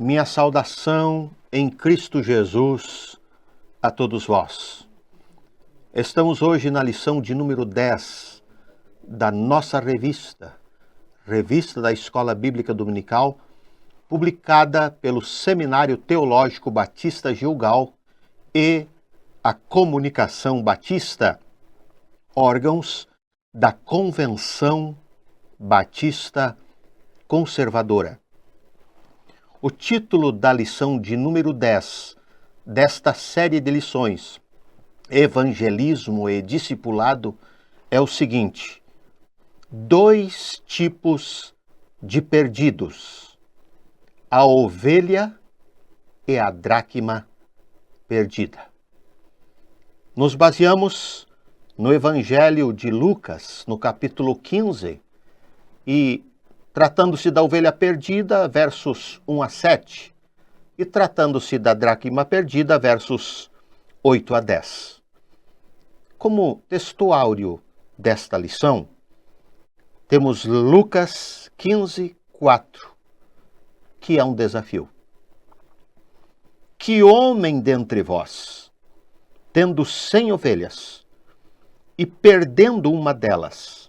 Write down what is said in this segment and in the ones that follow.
Minha saudação em Cristo Jesus a todos vós. Estamos hoje na lição de número 10 da nossa revista da Escola Bíblica Dominical, publicada pelo Seminário Teológico Batista Gilgal e a Comunicação Batista, órgãos da Convenção Batista Conservadora. O título da lição de número 10 desta série de lições, Evangelismo e Discipulado, é o seguinte: dois tipos de perdidos, a ovelha e a dracma perdida. Nos baseamos no Evangelho de Lucas, no capítulo 15, e tratando-se da ovelha perdida, versos 1 a 7, e tratando-se da dracma perdida, versos 8 a 10. Como textuário desta lição, temos Lucas 15, 4, que é um desafio. Que homem dentre vós, tendo 100 ovelhas e perdendo uma delas,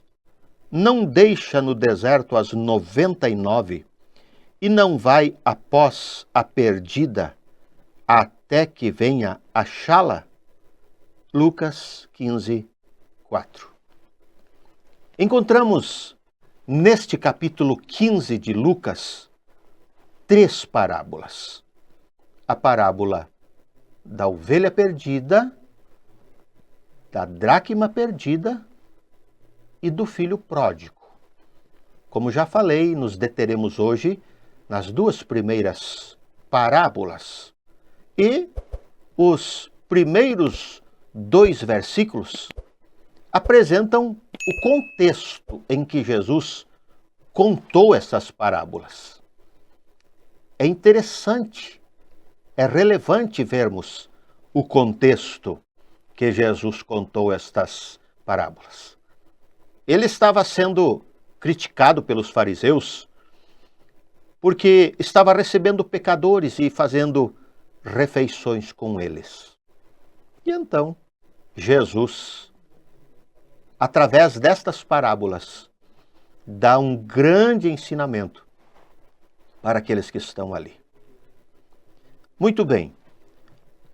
não deixa no deserto as 99 e não vai após a perdida até que venha achá-la? Lucas 15, 4. Encontramos neste capítulo 15 de Lucas 3 parábolas. A parábola da ovelha perdida, da dracma perdida e do filho pródigo. Como já falei, nos deteremos hoje nas duas primeiras parábolas. E os primeiros 2 versículos apresentam o contexto em que Jesus contou essas parábolas. É interessante, é relevante vermos o contexto que Jesus contou estas parábolas. Ele estava sendo criticado pelos fariseus porque estava recebendo pecadores e fazendo refeições com eles. E então, Jesus, através destas parábolas, dá um grande ensinamento para aqueles que estão ali. Muito bem.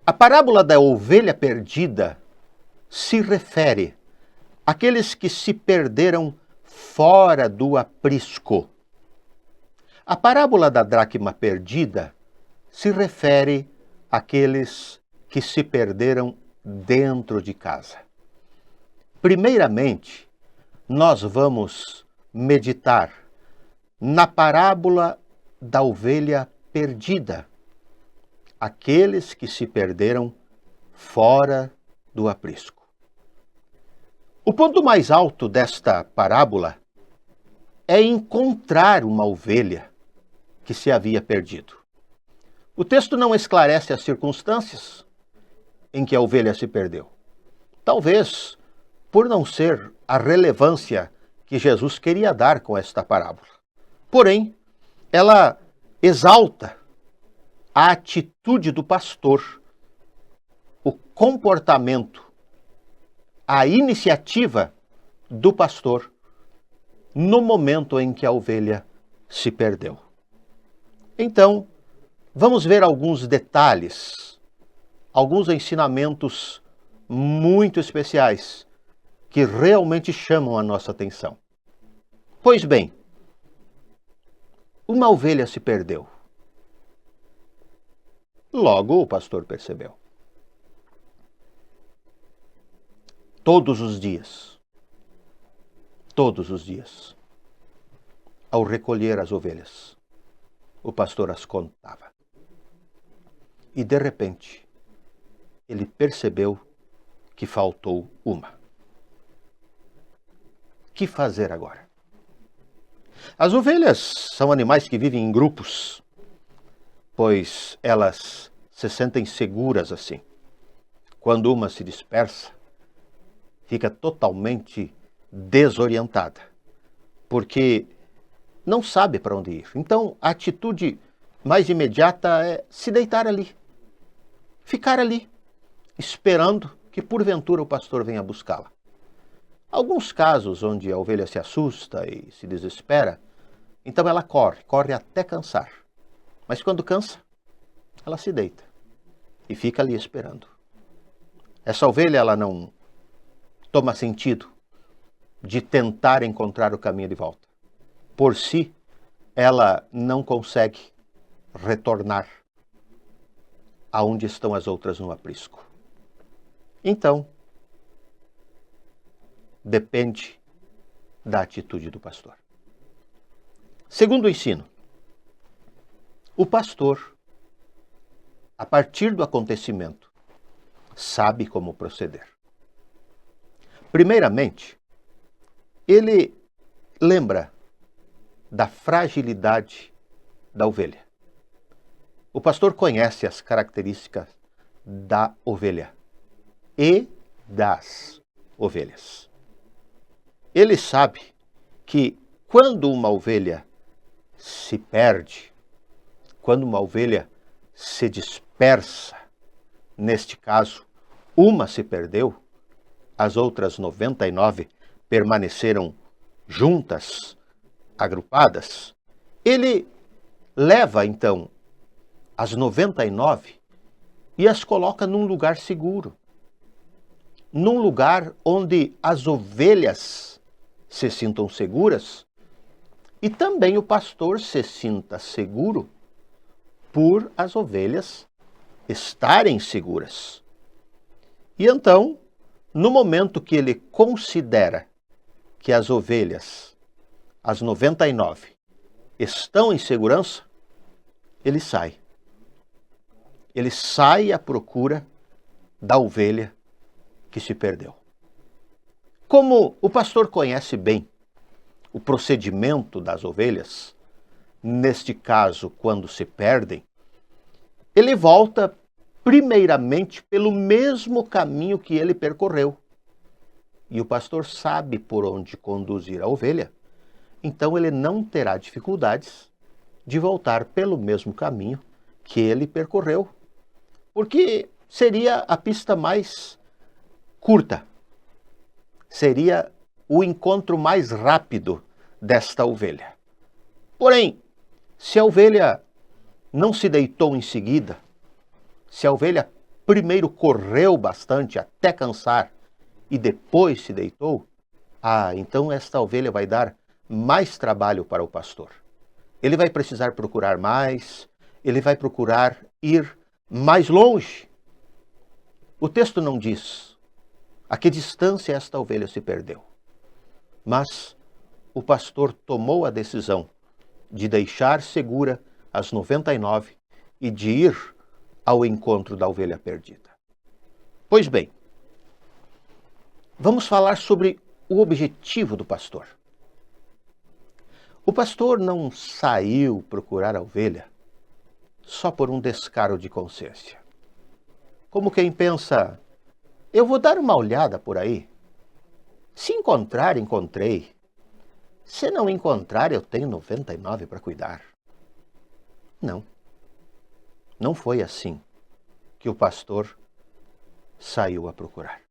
A parábola da ovelha perdida se refere àqueles que se perderam fora do aprisco. A parábola da dracma perdida se refere àqueles que se perderam dentro de casa. Primeiramente, nós vamos meditar na parábola da ovelha perdida, aqueles que se perderam fora do aprisco. O ponto mais alto desta parábola é encontrar uma ovelha que se havia perdido. O texto não esclarece as circunstâncias em que a ovelha se perdeu. Talvez por não ser a relevância que Jesus queria dar com esta parábola. Porém, ela exalta a atitude do pastor, o comportamento, a iniciativa do pastor no momento em que a ovelha se perdeu. Então, vamos ver alguns detalhes, alguns ensinamentos muito especiais que realmente chamam a nossa atenção. Pois bem, uma ovelha se perdeu. Logo o pastor percebeu. Todos os dias, ao recolher as ovelhas, o pastor as contava. E de repente, ele percebeu que faltou uma. Que fazer agora? As ovelhas são animais que vivem em grupos, pois elas se sentem seguras assim. Quando uma se dispersa, fica totalmente desorientada, porque não sabe para onde ir. Então, a atitude mais imediata é se deitar ali, ficar ali, esperando que porventura o pastor venha buscá-la. Alguns casos onde a ovelha se assusta e se desespera, então ela corre até cansar. Mas quando cansa, ela se deita e fica ali esperando. Essa ovelha, ela não toma sentido de tentar encontrar o caminho de volta. Por si, ela não consegue retornar aonde estão as outras no aprisco. Então, depende da atitude do pastor. Segundo o ensino, o pastor, a partir do acontecimento, sabe como proceder. Primeiramente, ele lembra da fragilidade da ovelha. O pastor conhece as características da ovelha e das ovelhas. Ele sabe que quando uma ovelha se perde, quando uma ovelha se dispersa, neste caso, uma se perdeu, as outras 99 permaneceram juntas, agrupadas, ele leva então as 99 e as coloca num lugar seguro, num lugar onde as ovelhas se sintam seguras e também o pastor se sinta seguro por as ovelhas estarem seguras. E então, no momento que ele considera que as ovelhas, as 99, estão em segurança, ele sai. Ele sai à procura da ovelha que se perdeu. Como o pastor conhece bem o procedimento das ovelhas, neste caso, quando se perdem, ele volta primeiramente pelo mesmo caminho que ele percorreu. E o pastor sabe por onde conduzir a ovelha, então ele não terá dificuldades de voltar pelo mesmo caminho que ele percorreu, porque seria a pista mais curta, seria o encontro mais rápido desta ovelha. Porém, se a ovelha não se deitou em seguida, se a ovelha primeiro correu bastante até cansar e depois se deitou, então esta ovelha vai dar mais trabalho para o pastor. Ele vai precisar procurar mais, ele vai procurar ir mais longe. O texto não diz a que distância esta ovelha se perdeu, mas o pastor tomou a decisão de deixar segura as 99 e de ir ao encontro da ovelha perdida. Pois bem, vamos falar sobre o objetivo do pastor. O pastor não saiu procurar a ovelha só por um descaro de consciência. Como quem pensa, eu vou dar uma olhada por aí. Se encontrar, encontrei. Se não encontrar, eu tenho 99 para cuidar. Não. Não foi assim que o pastor saiu a procurar.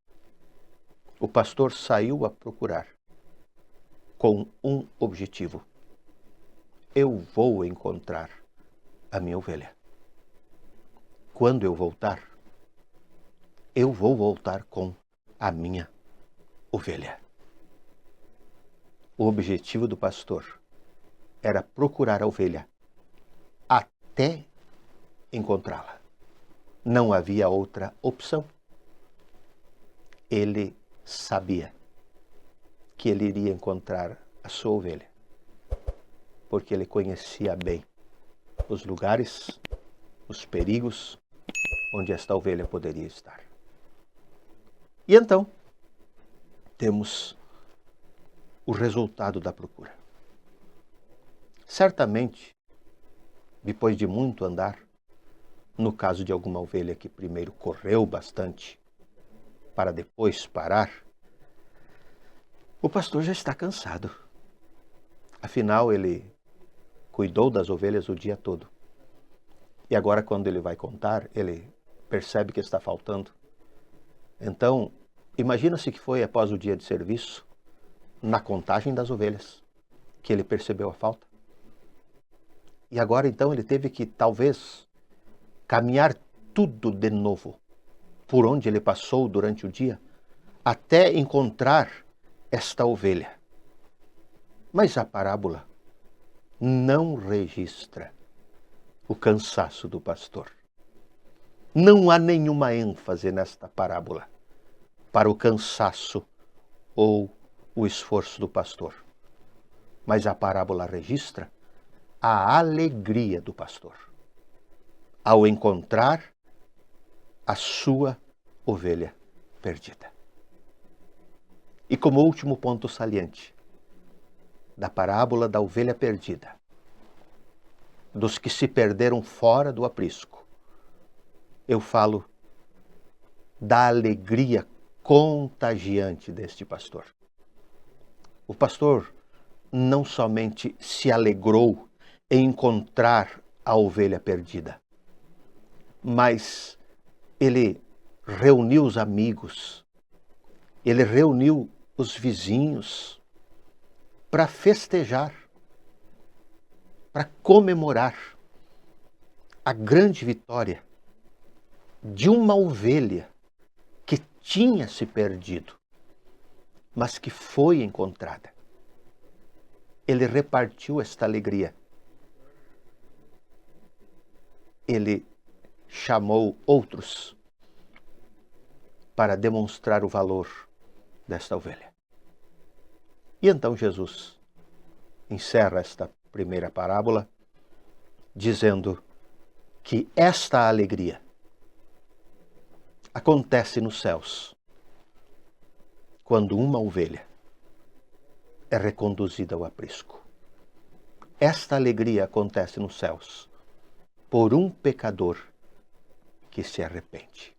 O pastor saiu a procurar com um objetivo. Eu vou encontrar a minha ovelha. Quando eu voltar, eu vou voltar com a minha ovelha. O objetivo do pastor era procurar a ovelha até encontrá-la. Não havia outra opção. Ele sabia que ele iria encontrar a sua ovelha, porque ele conhecia bem os lugares, os perigos onde esta ovelha poderia estar. E então, temos o resultado da procura. Certamente, depois de muito andar, no caso de alguma ovelha que primeiro correu bastante para depois parar, o pastor já está cansado. Afinal, ele cuidou das ovelhas o dia todo. E agora, quando ele vai contar, ele percebe que está faltando. Então, imagina-se que foi após o dia de serviço, na contagem das ovelhas, que ele percebeu a falta. E agora, então, ele teve que, talvez, caminhar tudo de novo, por onde ele passou durante o dia, até encontrar esta ovelha. Mas a parábola não registra o cansaço do pastor. Não há nenhuma ênfase nesta parábola para o cansaço ou o esforço do pastor. Mas a parábola registra a alegria do pastor ao encontrar a sua ovelha perdida. E como último ponto saliente da parábola da ovelha perdida, dos que se perderam fora do aprisco, eu falo da alegria contagiante deste pastor. O pastor não somente se alegrou em encontrar a ovelha perdida, mas ele reuniu os amigos, ele reuniu os vizinhos para festejar, para comemorar a grande vitória de uma ovelha que tinha se perdido, mas que foi encontrada. Ele repartiu esta alegria. Ele chamou outros para demonstrar o valor desta ovelha. E então Jesus encerra esta primeira parábola dizendo que esta alegria acontece nos céus quando uma ovelha é reconduzida ao aprisco. Esta alegria acontece nos céus por um pecador que se arrepende.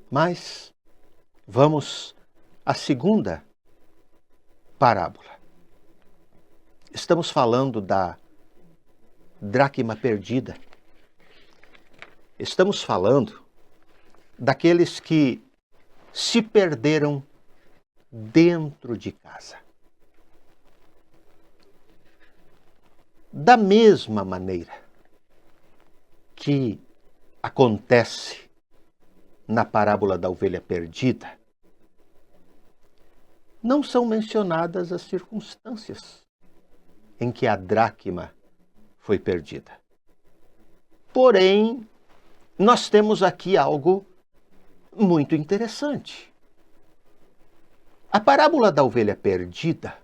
Mas vamos à segunda parábola. Estamos falando da dracma perdida. Estamos falando daqueles que se perderam dentro de casa. Da mesma maneira que acontece na parábola da ovelha perdida, não são mencionadas as circunstâncias em que a dracma foi perdida. Porém, nós temos aqui algo muito interessante. A parábola da ovelha perdida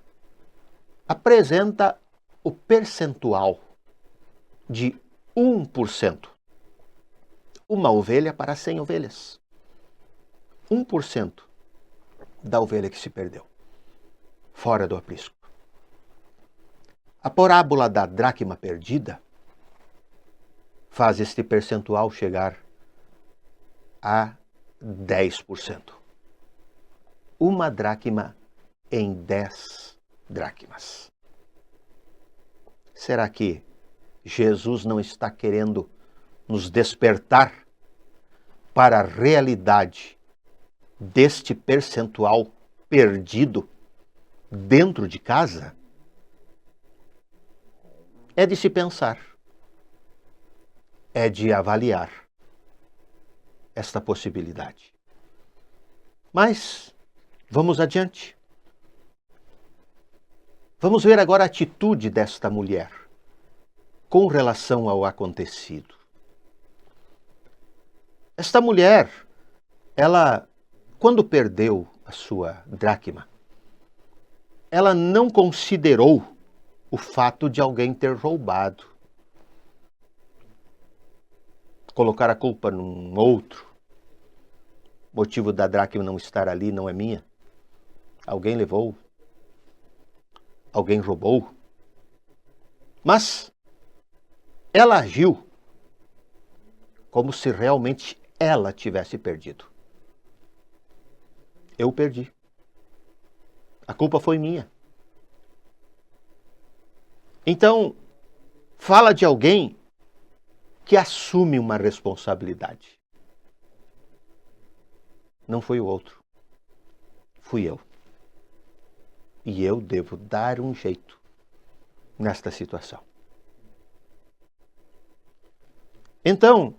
apresenta o percentual de 1%. Uma ovelha para 100 ovelhas. 1% da ovelha que se perdeu, fora do aprisco. A parábola da dracma perdida faz este percentual chegar a 10%. Uma dracma em 10 dracmas. Será que Jesus não está querendo nos despertar para a realidade deste percentual perdido dentro de casa? É de se pensar, é de avaliar esta possibilidade. Mas vamos adiante. Vamos ver agora a atitude desta mulher com relação ao acontecido. Esta mulher, ela, quando perdeu a sua dracma, ela não considerou o fato de alguém ter roubado. Colocar a culpa num outro. O motivo da dracma não estar ali não é minha. Alguém levou. Alguém roubou. Mas ela agiu como se realmente ela tivesse perdido. Eu perdi. A culpa foi minha. Então, fala de alguém que assume uma responsabilidade. Não foi o outro, fui eu. E eu devo dar um jeito nesta situação. Então,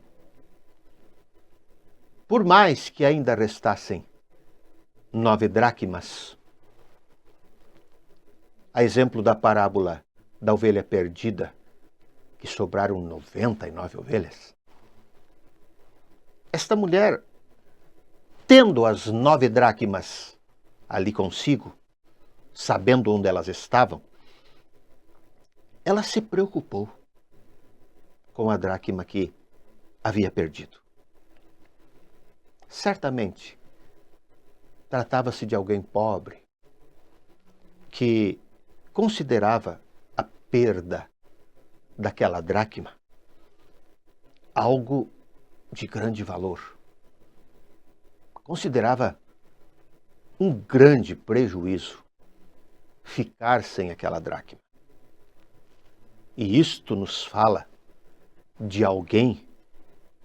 por mais que ainda restassem 9 dracmas, a exemplo da parábola da ovelha perdida, que sobraram 99 ovelhas, esta mulher, tendo as 9 dracmas ali consigo, sabendo onde elas estavam, ela se preocupou com a dracma que havia perdido. Certamente, tratava-se de alguém pobre que considerava a perda daquela dracma algo de grande valor. Considerava um grande prejuízo ficar sem aquela dracma. E isto nos fala de alguém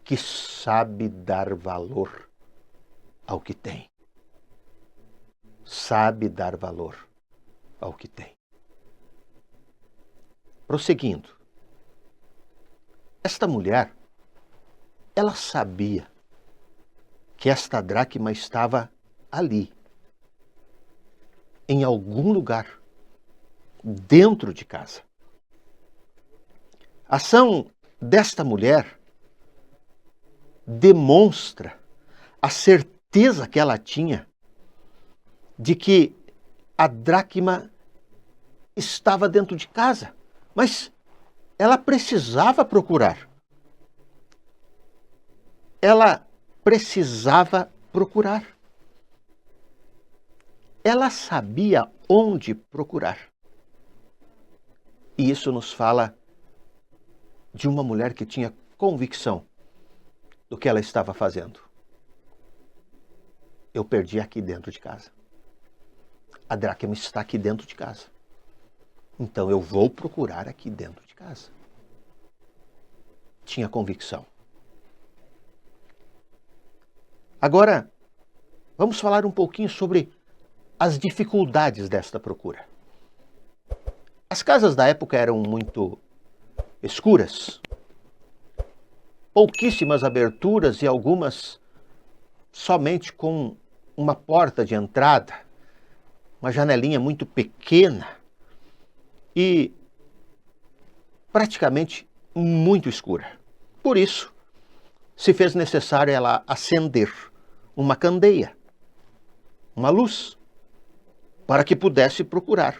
que sabe dar valor ao que tem. Sabe dar valor ao que tem. Prosseguindo. Esta mulher, ela sabia que esta dracma estava ali, em algum lugar, dentro de casa. A ação desta mulher demonstra a certeza que ela tinha de que a dracma estava dentro de casa, mas ela precisava procurar. Ela precisava procurar. Ela sabia onde procurar. E isso nos fala de uma mulher que tinha convicção do que ela estava fazendo. Eu perdi aqui dentro de casa. A dracma está aqui dentro de casa. Então eu vou procurar aqui dentro de casa. Tinha convicção. Agora, vamos falar um pouquinho sobre as dificuldades desta procura. As casas da época eram muito escuras, pouquíssimas aberturas e algumas somente com uma porta de entrada, uma janelinha muito pequena e praticamente muito escura. Por isso, se fez necessário ela acender uma candeia, uma luz, para que pudesse procurar.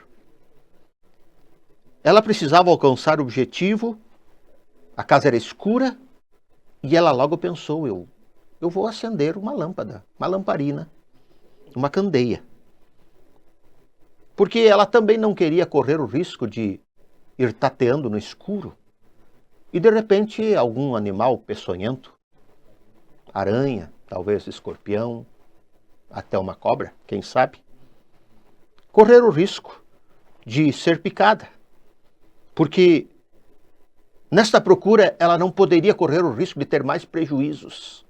Ela precisava alcançar o objetivo, a casa era escura, e ela logo pensou, eu vou acender uma lâmpada, uma lamparina, uma candeia. Porque ela também não queria correr o risco de ir tateando no escuro e de repente algum animal peçonhento, aranha, talvez escorpião, até uma cobra, quem sabe, correr o risco de ser picada. Porque nesta procura ela não poderia correr o risco de ter mais prejuízos.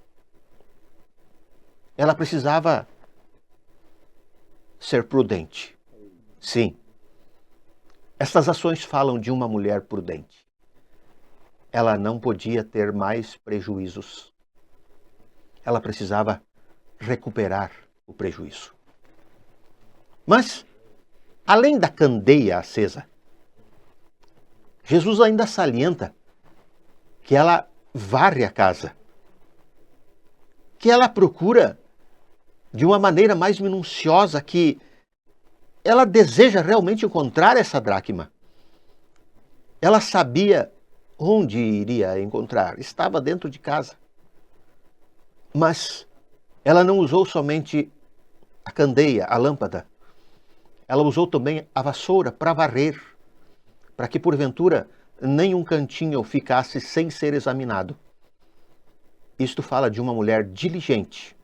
Ela precisava ser prudente. Sim, estas ações falam de uma mulher prudente. Ela não podia ter mais prejuízos. Ela precisava recuperar o prejuízo. Mas, além da candeia acesa, Jesus ainda salienta que ela varre a casa, que ela procura de uma maneira mais minuciosa, que ela deseja realmente encontrar essa dracma. Ela sabia onde iria encontrar, estava dentro de casa. Mas ela não usou somente a candeia, a lâmpada. Ela usou também a vassoura para varrer, para que porventura nenhum cantinho ficasse sem ser examinado. Isto fala de uma mulher diligente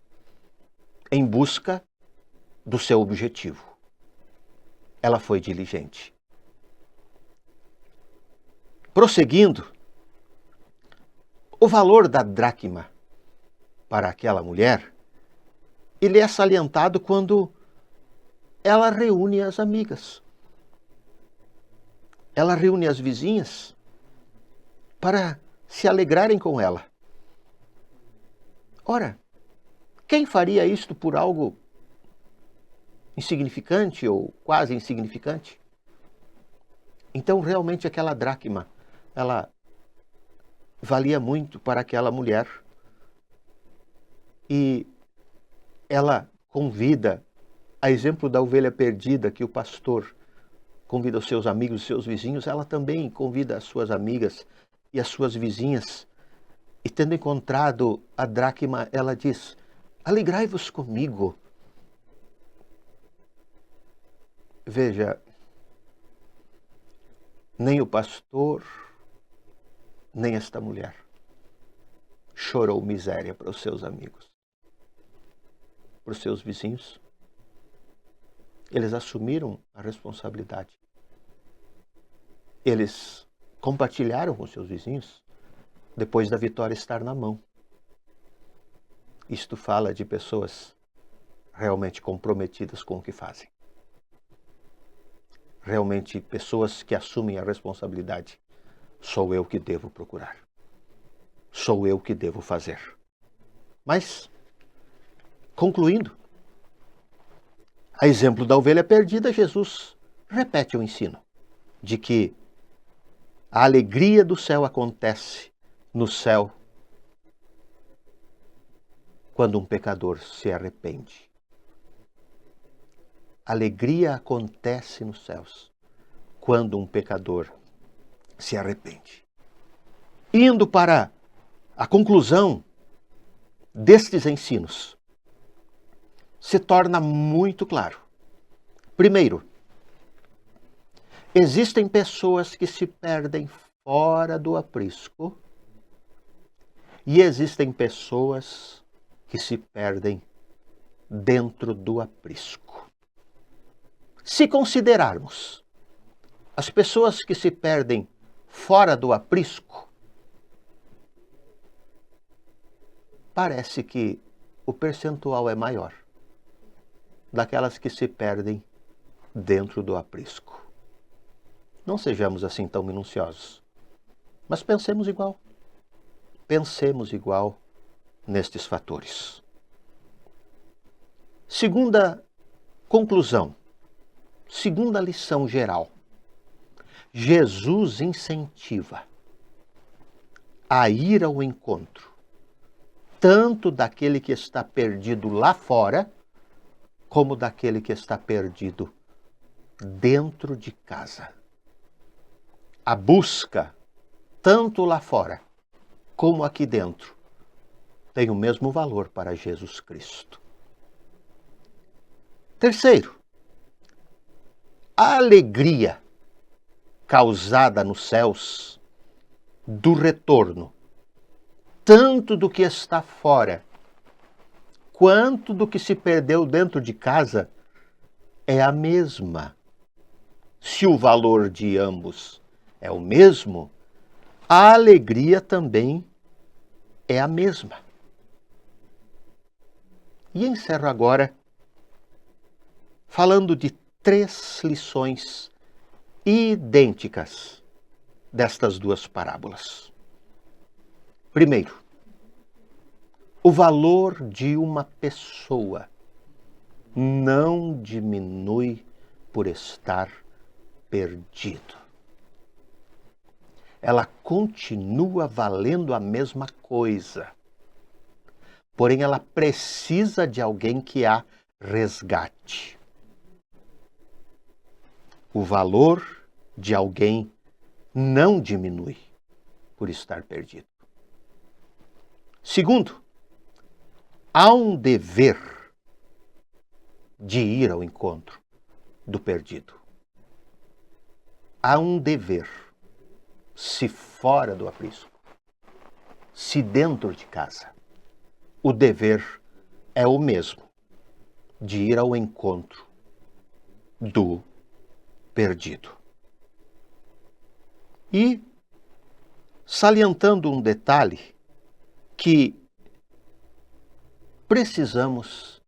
em busca do seu objetivo. Ela foi diligente. Prosseguindo, O valor da dracma para aquela mulher, ele é salientado quando ela reúne as amigas. Ela reúne as vizinhas para se alegrarem com ela. Ora, quem faria isto por algo insignificante ou quase insignificante? Então, realmente, aquela dracma, ela valia muito para aquela mulher. E ela convida, a exemplo da ovelha perdida, que o pastor convida os seus amigos, os seus vizinhos, ela também convida as suas amigas e as suas vizinhas. E tendo encontrado a dracma, ela diz: alegrai-vos comigo. Veja, nem o pastor, nem esta mulher chorou miséria para os seus amigos, para os seus vizinhos. Eles assumiram a responsabilidade. Eles compartilharam com seus vizinhos depois da vitória estar na mão. Isto fala de pessoas realmente comprometidas com o que fazem. Realmente pessoas que assumem a responsabilidade. Sou eu que devo procurar. Sou eu que devo fazer. Mas, concluindo, a exemplo da ovelha perdida, Jesus repete o ensino de que a alegria do céu acontece no céu quando um pecador se arrepende. A alegria acontece nos céus quando um pecador se arrepende. Indo para a conclusão destes ensinos, se torna muito claro. Primeiro, existem pessoas que se perdem fora do aprisco e existem pessoas que se perdem dentro do aprisco. Se considerarmos as pessoas que se perdem fora do aprisco, parece que o percentual é maior daquelas que se perdem dentro do aprisco. Não sejamos assim tão minuciosos, mas pensemos igual. Pensemos igual nestes fatores. Segunda conclusão, segunda lição geral. Jesus incentiva a ir ao encontro tanto daquele que está perdido lá fora, como daquele que está perdido dentro de casa. A busca, tanto lá fora como aqui dentro, tem o mesmo valor para Jesus Cristo. Terceiro, a alegria causada nos céus do retorno, tanto do que está fora, quanto do que se perdeu dentro de casa, é a mesma. Se o valor de ambos é o mesmo, a alegria também é a mesma. E encerro agora falando de 3 lições idênticas destas 2 parábolas. Primeiro, o valor de uma pessoa não diminui por estar perdido. Ela continua valendo a mesma coisa. Porém, ela precisa de alguém que a resgate. O valor de alguém não diminui por estar perdido. Segundo, há um dever de ir ao encontro do perdido. Há um dever, se fora do aprisco, se dentro de casa. O dever é o mesmo, de ir ao encontro do perdido. E, salientando um detalhe que precisamos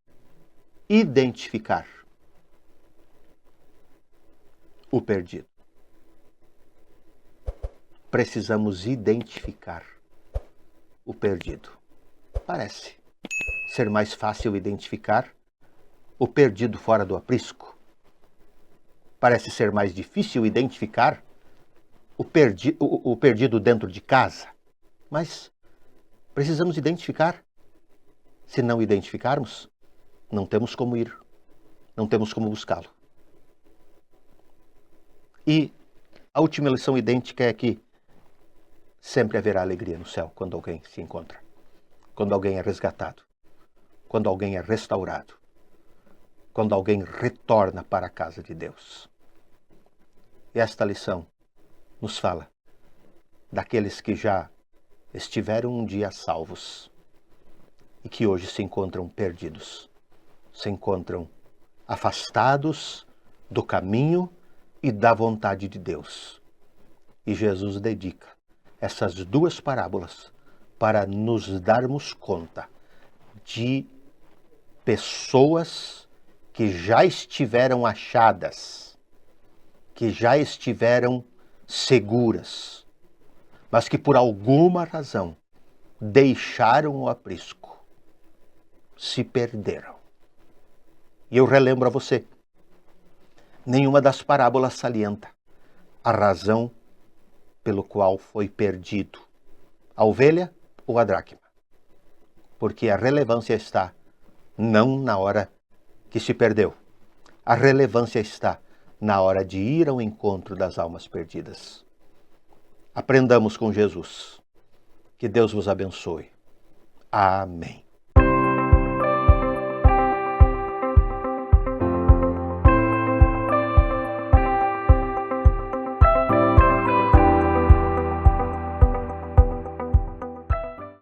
identificar o perdido. Precisamos identificar o perdido. Parece ser mais fácil identificar o perdido fora do aprisco. Parece ser mais difícil identificar o perdido dentro de casa. Mas precisamos identificar. Se não identificarmos, não temos como ir, não temos como buscá-lo. E a última lição idêntica é que sempre haverá alegria no céu quando alguém se encontra, quando alguém é resgatado, quando alguém é restaurado, quando alguém retorna para a casa de Deus. E esta lição nos fala daqueles que já estiveram um dia salvos e que hoje se encontram perdidos, se encontram afastados do caminho e da vontade de Deus. E Jesus dedica essas duas parábolas para nos darmos conta de pessoas que já estiveram achadas, que já estiveram seguras, mas que por alguma razão deixaram o aprisco, se perderam. E eu relembro a você, nenhuma das parábolas salienta a razão pelo qual foi perdido a ovelha ou a dracma, porque a relevância está não na hora que se perdeu, a relevância está na hora de ir ao encontro das almas perdidas. Aprendamos com Jesus. Que Deus vos abençoe. Amém.